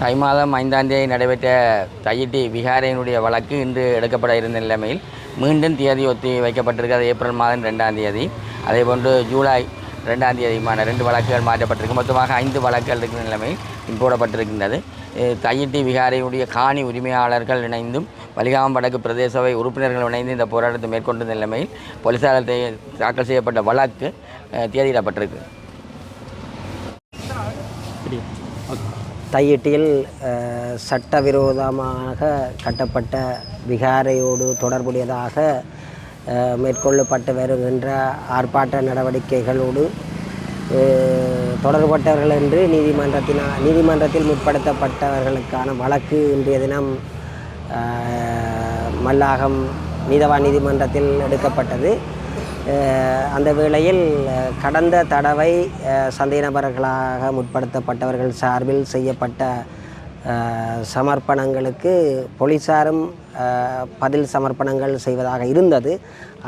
தை மாதம் 5ஆம் தேதி நடைபெற்ற தையிட்டி விகாரையினுடைய வழக்கு இன்று எடுக்கப்பட இருந்த நிலைமையில் மீண்டும் தேதி ஒத்தி வைக்கப்பட்டிருக்கிறது. ஏப்ரல் மாதம் 2ஆம் தேதி, அதேபோன்று ஜூலை 2ஆம் தேதியுமான 2 வழக்குகள் மாற்றப்பட்டிருக்கு. மொத்தமாக 5 வழக்குகள் இருக்கிற நிலைமையில் போடப்பட்டிருக்கின்றது. தையிட்டி விகாரையுடைய காணி உரிமையாளர்கள் இணைந்தும் வலிகாமம் வடக்கு பிரதேச சபை உறுப்பினர்கள் இணைந்து இந்த போராட்டத்தை மேற்கொண்ட நிலைமையில் போலீசாரால் தாக்கல் செய்யப்பட்ட வழக்கு தேதியிடப்பட்டிருக்கு. தையிட்டியில் சட்டவிரோதமாக கட்டப்பட்ட விகாரையோடு தொடர்புடையதாக மேற்கொள்ளப்பட்டு வருகின்ற ஆர்ப்பாட்ட நடவடிக்கைகளோடு தொடர்பட்டவர்கள் என்று நீதிமன்றத்தில் முற்படுத்தப்பட்டவர்களுக்கான வழக்கு இன்றைய தினம் மல்லாகம் நீதவான் நீதிமன்றத்தில் எடுக்கப்பட்டது. அந்த வேளையில் கடந்த தடவை சந்தேக நபர்களாக முற்படுத்தப்பட்டவர்கள் சார்பில் செய்யப்பட்ட சமர்ப்பணங்களுக்கு போலீசாரும் பதில் சமர்ப்பணங்கள் செய்வதாக இருந்தது.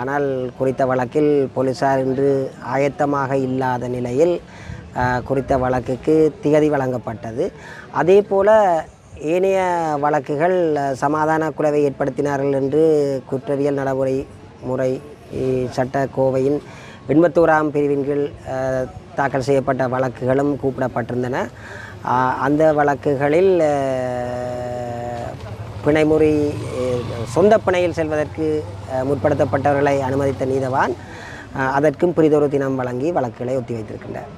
ஆனால் குறித்த வழக்கில் போலீசார் இன்று ஆயத்தமாக இல்லாத நிலையில் குறித்த வழக்குக்கு திகதி வழங்கப்பட்டது. அதே போல் ஏனைய வழக்குகள் சமாதான குலைவை ஏற்படுத்தினார்கள் என்று குற்றவியல் நடைமுறை சட்ட கோவையின் 81ஆம் பிரிவின் கீழ் தாக்கல் செய்யப்பட்ட வழக்குகளும் கூப்பிடப்பட்டிருந்தன. அந்த வழக்குகளில் பிணைமுறை சொந்த பிணையில் செல்வதற்கு முற்படுத்தப்பட்டவர்களை அனுமதித்த நீதவான் அதற்கும் பிரிதொரு தினம் வழங்கி வழக்குகளை ஒத்தி வைத்திருக்கின்றார்.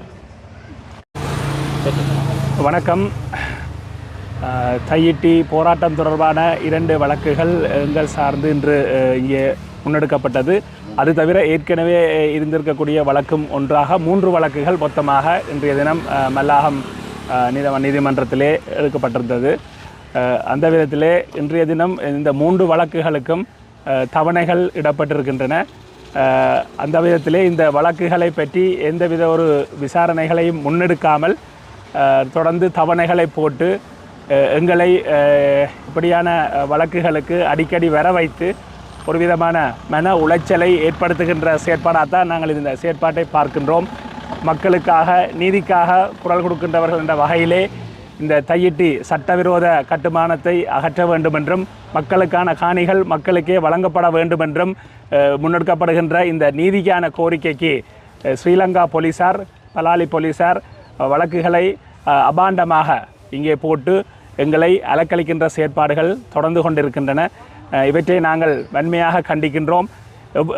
வணக்கம். தையிட்டி போராட்டம் தொடர்பான 2 வழக்குகள் எங்கள் சார்ந்து இன்று இங்கே முன்னெடுக்கப்பட்டது. அது தவிர ஏற்கனவே இருந்திருக்கக்கூடிய வழக்கும் ஒன்றாக 3 வழக்குகள் மொத்தமாக இன்றைய தினம் மல்லாகம் நீதிமன்றத்திலே எடுக்கப்பட்டிருந்தது. அந்த விதத்திலே இன்றைய தினம் இந்த 3 வழக்குகளுக்கும் தவணைகள் இடப்பட்டிருக்கின்றன. அந்த விதத்திலே இந்த வழக்குகளை பற்றி எந்தவித ஒரு விசாரணைகளையும் முன்னெடுக்காமல் தொடர்ந்து தவணைகளை போட்டு எங்களை இப்படியான வழக்குகளுக்கு அடிக்கடி வர வைத்து ஒரு விதமான மன உளைச்சலை ஏற்படுத்துகின்ற செயற்பாடாகத்தான் நாங்கள் இந்த செயற்பாட்டை பார்க்கின்றோம். மக்களுக்காக நீதிக்காக குரல் கொடுக்கின்றவர்கள் என்ற வகையிலே இந்த தையிட்டி சட்டவிரோத கட்டுமானத்தை அகற்ற வேண்டும் என்றும் மக்களுக்கான காணிகள் மக்களுக்கே வழங்கப்பட வேண்டும் என்றும் முன்னெடுக்கப்படுகின்ற இந்த நீதிக்கான கோரிக்கைக்கு ஸ்ரீலங்கா போலீசார் பலாலி போலீசார் வழக்குகளை அபாண்டமாக இங்கே போட்டு எங்களை அலக்களிக்கின்ற செயற்பாடுகள் தொடர்ந்து கொண்டிருக்கின்றன. இவற்றை நாங்கள் வன்மையாக கண்டிக்கின்றோம்.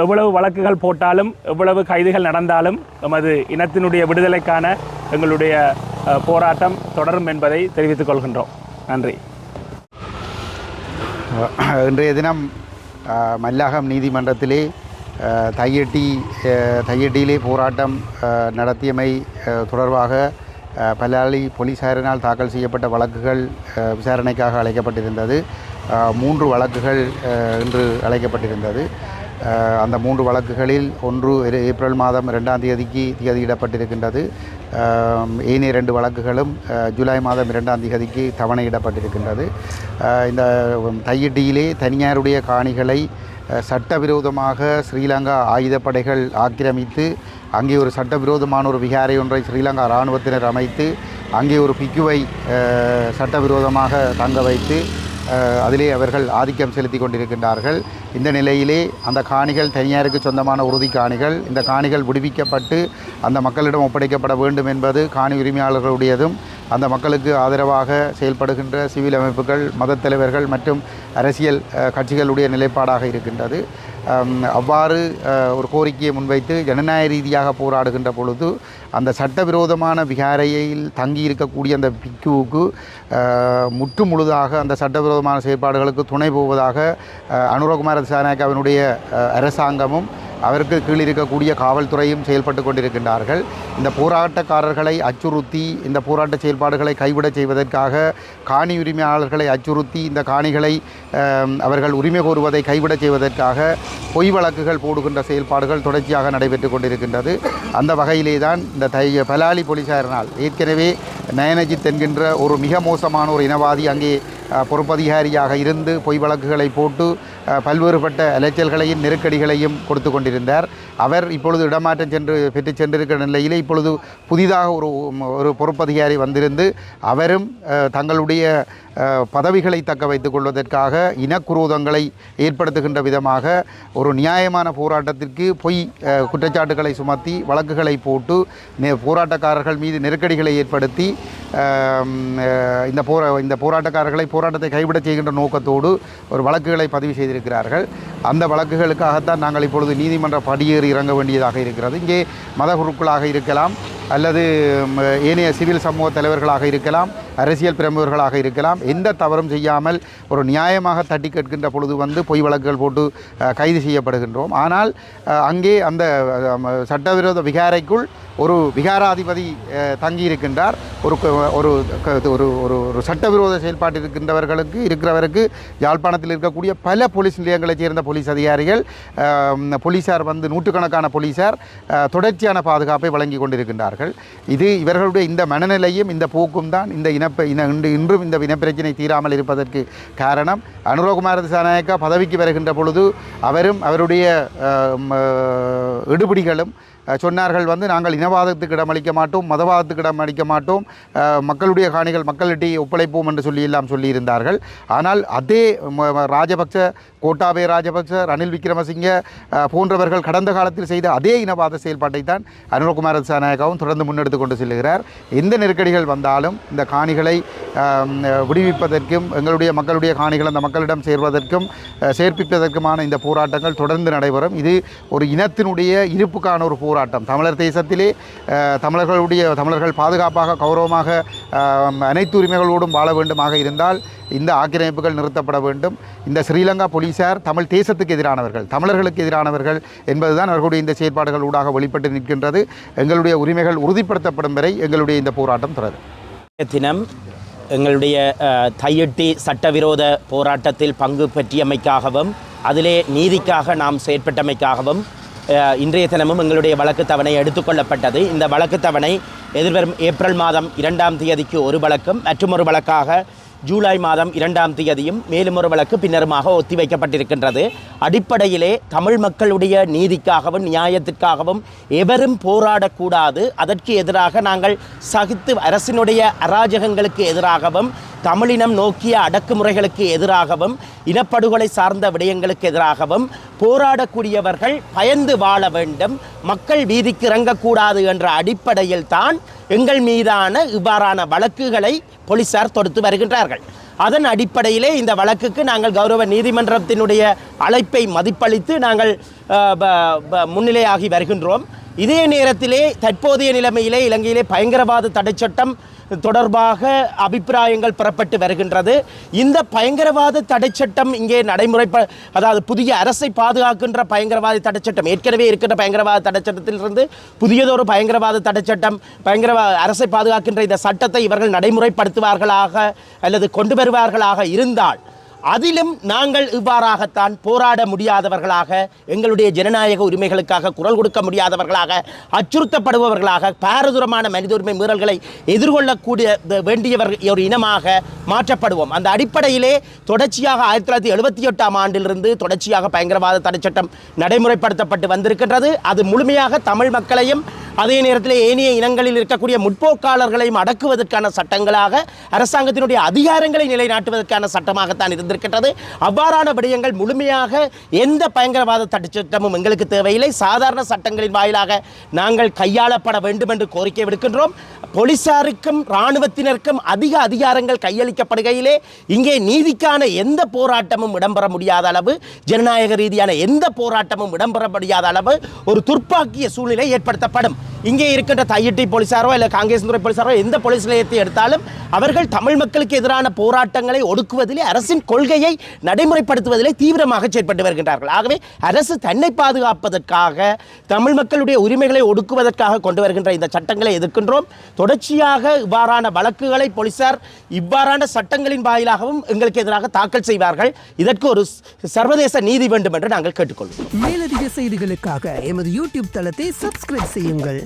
எவ்வளவு வழக்குகள் போட்டாலும் எவ்வளவு கைதுகள் நடந்தாலும் எமது இனத்தினுடைய விடுதலைக்கான எங்களுடைய போராட்டம் தொடரும் என்பதை தெரிவித்துக் கொள்கின்றோம். நன்றி. இன்றைய தினம் மல்லாகம் நீதிமன்றத்திலே தையிட்டியிலே போராட்டம் நடத்தியமை தொடர்பாக பலாலி போலீசாரினால் தாக்கல் செய்யப்பட்ட வழக்குகள் விசாரணைக்காக அழைக்கப்பட்டிருந்தது. 3 வழக்குகள் இன்று அழைக்கப்பட்டிருந்தது. அந்த 3 வழக்குகளில் ஒன்று ஏப்ரல் மாதம் 2ஆம் தேதிக்கு திகதியிடப்பட்டிருக்கின்றது. ஏனைய 2 வழக்குகளும் ஜூலை மாதம் 2ஆம் தேதிக்கு தவணையிடப்பட்டிருக்கின்றது. இந்த தையிட்டியிலே தனியாருடைய காணிகளை சட்டவிரோதமாக ஸ்ரீலங்கா ஆயுதப்படைகள் ஆக்கிரமித்து அங்கே ஒரு சட்டவிரோதமான ஒரு விகாரை ஒன்றை ஸ்ரீலங்கா இராணுவத்தினர் அமைத்து அங்கே ஒரு பிக்குவை சட்டவிரோதமாக தங்க வைத்து அதிலே அவர்கள் ஆதிக்கம் செலுத்தி கொண்டிருக்கின்றார்கள். இந்த நிலையிலே அந்த காணிகள் தனியாருக்கு சொந்தமான உறுதி காணிகள். இந்த காணிகள் விடுவிக்கப்பட்டு அந்த மக்களிடம் ஒப்படைக்கப்பட வேண்டும் என்பது காணி உரிமையாளர்களுடையதும் அந்த மக்களுக்கு ஆதரவாக செயல்படுகின்ற சிவில் அமைப்புகள், மதத் தலைவர்கள் மற்றும் அரசியல் கட்சிகளுடைய நிலைப்பாடாக இருக்கின்றது. அவ்வாறு ஒரு கோரிக்கையை முன்வைத்து ஜனநாயக ரீதியாக போராடுகின்ற பொழுது அந்த சட்டவிரோதமான விகாரையில் தங்கி இருக்கக்கூடிய அந்த பிக்குவுக்கு முற்று முழுதாக அந்த சட்டவிரோதமான செயற்பாடுகளுக்கு துணை போவதாக அனுரகுமார திசாநாயக்கவினுடைய அரசாங்கமும் அவருக்கு கீழ் இருக்கக்கூடிய காவல்துறையும் செயல்பட்டு கொண்டிருக்கின்றார்கள். இந்த போராட்டக்காரர்களை அச்சுறுத்தி இந்த போராட்ட செயல்பாடுகளை கைவிடச் செய்வதற்காக காணி உரிமையாளர்களை அச்சுறுத்தி இந்த காணிகளை அவர்கள் உரிமை கோருவதை கைவிடச் செய்வதற்காக பொய் வழக்குகள் போடுகின்ற செயல்பாடுகள் தொடர்ச்சியாக நடைபெற்று கொண்டிருக்கின்றது. அந்த வகையிலே தான் இந்த பலாலி போலீசாரினால் ஏற்கனவே நயனஜித் என்கின்ற ஒரு மிக மோசமான ஒரு இனவாதி அங்கே பொறுப்பதிகாரியாக இருந்து பொய் வழக்குகளை போட்டு பல்வேறுபட்ட அலைச்சல்களையும் நெருக்கடிகளையும் கொடுத்து கொண்டிருந்தார். அவர் இப்பொழுது இடமாற்றம் பெற்று சென்றிருக்கிற நிலையிலே இப்பொழுது புதிதாக ஒரு பொறுப்பதிகாரி வந்திருந்து அவரும் தங்களுடைய பதவிகளை தக்க வைத்துக் கொள்வதற்காக இனக்குரோதங்களை ஏற்படுத்துகின்ற விதமாக ஒரு நியாயமான போராட்டத்திற்கு பொய் குற்றச்சாட்டுகளை சுமத்தி வழக்குகளை போட்டு போராட்டக்காரர்கள் மீது நெருக்கடிகளை ஏற்படுத்தி இந்த போராட்டத்தை கைவிட செய்கின்ற நோக்கத்தோடு ஒரு வழக்குகளை பதிவு செய்திருக்கிறார்கள். அந்த வழக்குகளுக்காகத்தான் நாங்கள் இப்பொழுது நீதிமன்ற படியேறி இறங்க வேண்டியதாக இருக்கிறது. இங்கே மத குருக்களாக இருக்கலாம், அல்லது ஏனைய சிவில் சமூக தலைவர்களாக இருக்கலாம், அரசியல் பிரமுகர்களாக இருக்கலாம், எந்த தவறும் செய்யாமல் ஒரு நியாயமாக தட்டி கேட்கின்ற பொழுது பொய் வழக்குகள் போட்டு கைது செய்யப்படுகின்றோம். ஆனால் அங்கே அந்த சட்டவிரோத விகாரைக்குள் ஒரு விகாராதிபதி தங்கியிருக்கின்றார். ஒரு ஒரு ஒரு சட்டவிரோத செயல்பாட்டில் இருக்கிறவருக்கு யாழ்ப்பாணத்தில் இருக்கக்கூடிய பல போலீஸ் நிலையங்களைச் சேர்ந்த போலீஸ் அதிகாரிகள், போலீஸார் நூற்றுக்கணக்கான போலீஸார் தொடர்ச்சியான பாதுகாப்பை வழங்கி கொண்டிருக்கின்றார்கள். இது இவர்களுடைய இந்த மனநிலையும் இந்த போக்கும் தான் இன்றும் இந்த இனப்பிரச்சினை தீராமல் இருப்பதற்கு காரணம். அனுரகுமார திசாநாயக்கா பதவிக்கு வருகின்ற பொழுது அவரும் அவருடைய எடுபிடிகளும் சொன்னார்கள், நாங்கள் இனவாதத்துக்கு இடமளிக்க மாட்டோம், மதவாதத்துக்கு இடமளிக்க மாட்டோம், மக்களுடைய காணிகள் மக்களிடையே ஒப்படைப்போம் என்று எல்லாம் சொல்லியிருந்தார்கள். ஆனால் அதே ராஜபக்ச, கோட்டாபய ராஜபக்ச, ரணில் விக்ரமசிங்க போன்றவர்கள் கடந்த காலத்தில் செய்த அதே இனவாத செயல்பாட்டை தான் அனுரகுமார திசாநாயக்காவும் தொடர்ந்து முன்னெடுத்து கொண்டு செல்கிறார். எந்த நெருக்கடிகள் வந்தாலும் இந்த காணிகளை விடுவிப்பதற்கும் எங்களுடைய மக்களுடைய காணிகள் அந்த மக்களிடம் சேர்வதற்கும் சேர்ப்பிப்பதற்குமான இந்த போராட்டங்கள் தொடர்ந்து நடைபெறும். இது ஒரு இனத்தினுடைய இருப்புக்கான ஒரு போராட்டம். தமிழர் தேசத்திலே தமிழர்கள் பாதுகாப்பாக கௌரவமாக அனைத்து உரிமைகளோடும் வாழ வேண்டுமாக இருந்தால் இந்த ஆக்கிரமிப்புகள் நிறுத்தப்பட வேண்டும். இந்த ஸ்ரீலங்கா போலீசார் தமிழ் தேசத்துக்கு எதிரானவர்கள், தமிழர்களுக்கு எதிரானவர்கள் என்பதுதான் அவர்களுடைய இந்த செயல்பாடுகள் ஊடாக வெளிப்பட்டு நிற்கின்றது. எங்களுடைய உரிமைகள் உறுதிப்படுத்தப்படும் வரை எங்களுடைய இந்த போராட்டம் தொடரும். தினம் எங்களுடைய தையிட்டி சட்டவிரோத போராட்டத்தில் பங்கு பெற்றியமைக்காகவும் அதிலே நீதிக்காக நாம் செயற்பட்டமைக்காகவும் இன்றைய தினமும் எங்களுடைய வழக்கு தவணை எடுத்துக்கொள்ளப்பட்டது. இந்த வழக்கு தவணை எதிர்வரும் ஏப்ரல் மாதம் 2ஆம் தேதிக்கு ஒரு வழக்கும் மற்றும் ஒரு வழக்காக ஜூலை மாதம் 2ஆம் தேதியும் மேலும் ஒரு வழக்கு பின்னருமாக ஒத்திவைக்கப்பட்டிருக்கின்றது. அடிப்படையிலே தமிழ் மக்களுடைய நீதிக்காகவும் நியாயத்திற்காகவும் எவரும் போராடக்கூடாது, அதற்கு எதிராக நாங்கள் சகித்து அரசினுடைய அராஜகங்களுக்கு எதிராகவும் தமிழினம் நோக்கிய அடக்குமுறைகளுக்கு எதிராகவும் இனப்படுகொலை சார்ந்த விடயங்களுக்கு எதிராகவும் போராடக்கூடியவர்கள் பயந்து வாழ வேண்டும், மக்கள் வீதிக்கு இறங்கக்கூடாது என்ற அடிப்படையில் தான் எங்கள் மீதான இவ்வாறான வழக்குகளை போலீசார் தொடுத்து வருகின்றார்கள். அதன் அடிப்படையிலே இந்த வழக்குக்கு நாங்கள் கௌரவ நீதிமன்றத்தினுடைய அழைப்பை மதிப்பளித்து நாங்கள் முன்னிலையாகி வருகின்றோம். இதே நேரத்திலே தற்போதைய நிலைமையிலே இலங்கையிலே பயங்கரவாத தடைச்சட்டம் தொடர்பாக அபிப்பிராயங்கள் பெறப்பட்டு வருகின்றது. இந்த பயங்கரவாத தடைச்சட்டம் இங்கே அதாவது புதிய அரசை பாதுகாக்கின்ற பயங்கரவாத தடைச்சட்டம், ஏற்கனவே இருக்கின்ற பயங்கரவாத தடைச்சட்டத்திலிருந்து புதியதொரு பயங்கரவாத தடைச்சட்டம், அரசை பாதுகாக்கின்ற இந்த சட்டத்தை இவர்கள் நடைமுறைப்படுத்துவார்களாக அல்லது கொண்டு வருவார்களாக இருந்தால் அதிலும் நாங்கள் இவ்வாறாகத்தான் போராட முடியாதவர்களாக, எங்களுடைய ஜனநாயக உரிமைகளுக்காக குரல் கொடுக்க முடியாதவர்களாக, அச்சுறுத்தப்படுபவர்களாக, பாரதூரமான மனித உரிமை மீறல்களை எதிர்கொள்ளக்கூடிய வேண்டியவர் ஒரு இனமாக மாற்றப்படுவோம். அந்த அடிப்படையிலே தொடர்ச்சியாக 1978ஆம் ஆண்டிலிருந்து தொடர்ச்சியாக பயங்கரவாத தடைச்சட்டம் நடைமுறைப்படுத்தப்பட்டு வந்திருக்கின்றது. அது முழுமையாக தமிழ் மக்களையும் அதே நேரத்தில் ஏனைய இனங்களில் இருக்கக்கூடிய முற்போக்காளர்களையும் அடக்குவதற்கான சட்டங்களாக, அரசாங்கத்தினுடைய அதிகாரங்களை நிலைநாட்டுவதற்கான சட்டமாகத்தான் இருந்திருக்கின்றது. அவ்வாறான விடயங்கள் முழுமையாக எந்த பயங்கரவாத தடைச்சட்டமும் எங்களுக்கு தேவையில்லை. சாதாரண சட்டங்களின் வாயிலாக நாங்கள் கையாளப்பட வேண்டும் என்று கோரிக்கை விடுக்கின்றோம். போலீசாருக்கும் இராணுவத்தினருக்கும் அதிக அதிகாரங்கள் கையளிக்கப்படுகையிலே இங்கே நீதிக்கான எந்த போராட்டமும் இடம்பெற முடியாத அளவு, ஜனநாயக ரீதியான எந்த போராட்டமும் இடம்பெற முடியாத அளவு ஒரு துர்ப்பாக்கிய சூழ்நிலை ஏற்படுத்தப்படும். இங்கே இருக்கின்ற தையிட்டி போலீசாரோ இல்லை காங்கிரஸ் துறை போலீசாரோ எந்த போலீஸ் நிலையத்தை எடுத்தாலும் அவர்கள் தமிழ் மக்களுக்கு எதிரான போராட்டங்களை ஒடுக்குவதிலே, அரசின் கொள்கையை நடைமுறைப்படுத்துவதிலே தீவிரமாக செயற்பட்டு வருகின்றார்கள். ஆகவே அரசு தன்னை பாதுகாப்பதற்காக, தமிழ் மக்களுடைய உரிமைகளை ஒடுக்குவதற்காக கொண்டு வருகின்ற இந்த சட்டங்களை எதிர்க்கின்றோம். தொடர்ச்சியாக இவ்வாறான வழக்குகளை போலீசார் இவ்வாறான சட்டங்களின் வாயிலாகவும் எங்களுக்கு எதிராக தாக்கல் செய்வார்கள். இதற்கு ஒரு சர்வதேச நீதி வேண்டும் என்று நாங்கள் கேட்டுக்கொள்வோம். மேலதிக செய்திகளுக்காக எமது யூடியூப் தளத்தை சப்ஸ்கிரைப் செய்யுங்கள்.